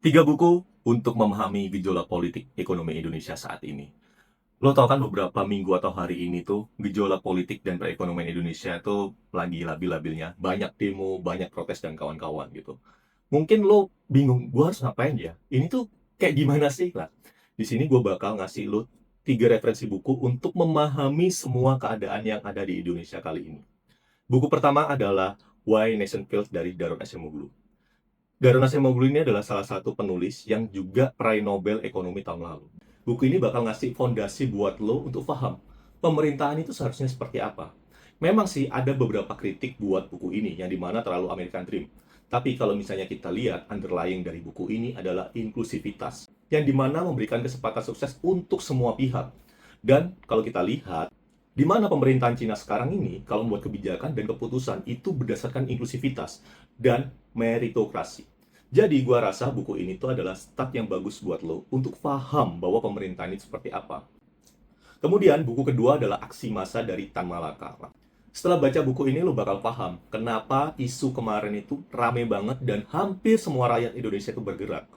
Tiga buku untuk memahami gejolak politik ekonomi Indonesia saat ini. Lo tau kan beberapa minggu atau hari ini tuh gejolak politik dan perekonomian Indonesia tuh lagi labil-labilnya. Banyak demo, banyak protes dan kawan-kawan gitu. Mungkin lo bingung, gue harus ngapain ya? Ini tuh kayak gimana sih? Lah, di sini gue bakal ngasih lo tiga referensi buku untuk memahami semua keadaan yang ada di Indonesia kali ini. Buku pertama adalah Why Nation Fails dari Daron Acemoglu. Daron Acemoglu ini adalah salah satu penulis yang juga peraih Nobel Ekonomi tahun lalu. Buku ini bakal ngasih fondasi buat lo untuk paham pemerintahan itu seharusnya seperti apa. Memang sih ada beberapa kritik buat buku ini yang dimana terlalu American Dream. Tapi kalau misalnya kita lihat underlying dari buku ini adalah inklusivitas yang dimana memberikan kesempatan sukses untuk semua pihak. Dan kalau kita lihat di mana pemerintahan Cina sekarang ini kalau membuat kebijakan dan keputusan itu berdasarkan inklusivitas dan meritokrasi. Jadi gua rasa buku ini tuh adalah start yang bagus buat lo untuk paham bahwa pemerintahan itu seperti apa. Kemudian buku kedua adalah Aksi Massa dari Tan Malaka. Setelah baca buku ini lo bakal paham kenapa isu kemarin itu rame banget dan hampir semua rakyat Indonesia itu bergerak.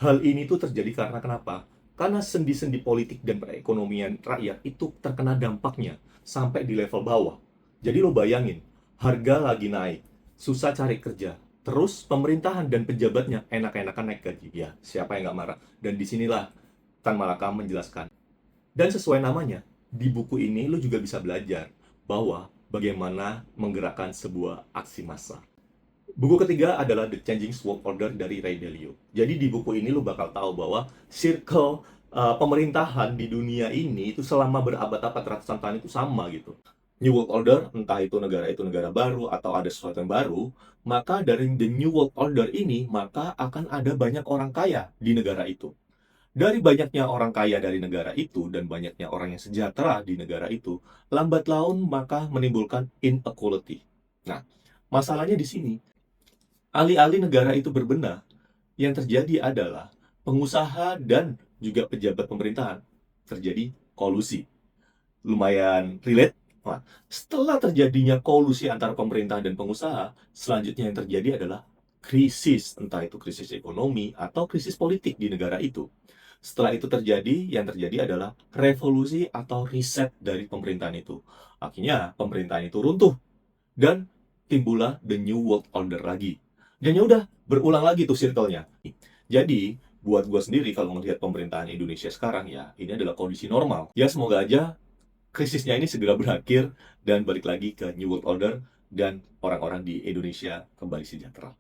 Hal ini tuh terjadi karena kenapa? Karena sendi-sendi politik dan perekonomian rakyat itu terkena dampaknya sampai di level bawah. Jadi lo bayangin, harga lagi naik, susah cari kerja, terus pemerintahan dan pejabatnya enak-enakan naik gaji. Ya, siapa yang nggak marah? Dan disinilah Tan Malaka menjelaskan. Dan sesuai namanya, di buku ini lo juga bisa belajar bahwa bagaimana menggerakkan sebuah aksi massa. Buku ketiga adalah The Changing World Order dari Ray Dalio. Jadi di buku ini lu bakal tahu bahwa circle pemerintahan di dunia ini itu selama berabad-abad ratusan tahun itu sama gitu. New World Order, entah itu negara baru atau ada sesuatu yang baru, maka dari The New World Order ini, maka akan ada banyak orang kaya di negara itu. Dari banyaknya orang kaya dari negara itu dan banyaknya orang yang sejahtera di negara itu, lambat laun maka menimbulkan inequality. Nah, masalahnya di sini, alih-alih negara itu berbenah, yang terjadi adalah pengusaha dan juga pejabat pemerintahan terjadi kolusi. Lumayan relate. Nah, setelah terjadinya kolusi antara pemerintah dan pengusaha, selanjutnya yang terjadi adalah krisis, entah itu krisis ekonomi atau krisis politik di negara itu. Setelah itu terjadi, yang terjadi adalah revolusi atau reset dari pemerintahan itu. Akhirnya pemerintahan itu runtuh dan timbullah the new world order lagi. Dan ya udah, berulang lagi tuh circle-nya. Jadi, buat gue sendiri kalau melihat pemerintahan Indonesia sekarang ya, ini adalah kondisi normal. Ya semoga aja krisisnya ini segera berakhir dan balik lagi ke new world order dan orang-orang di Indonesia kembali sejahtera.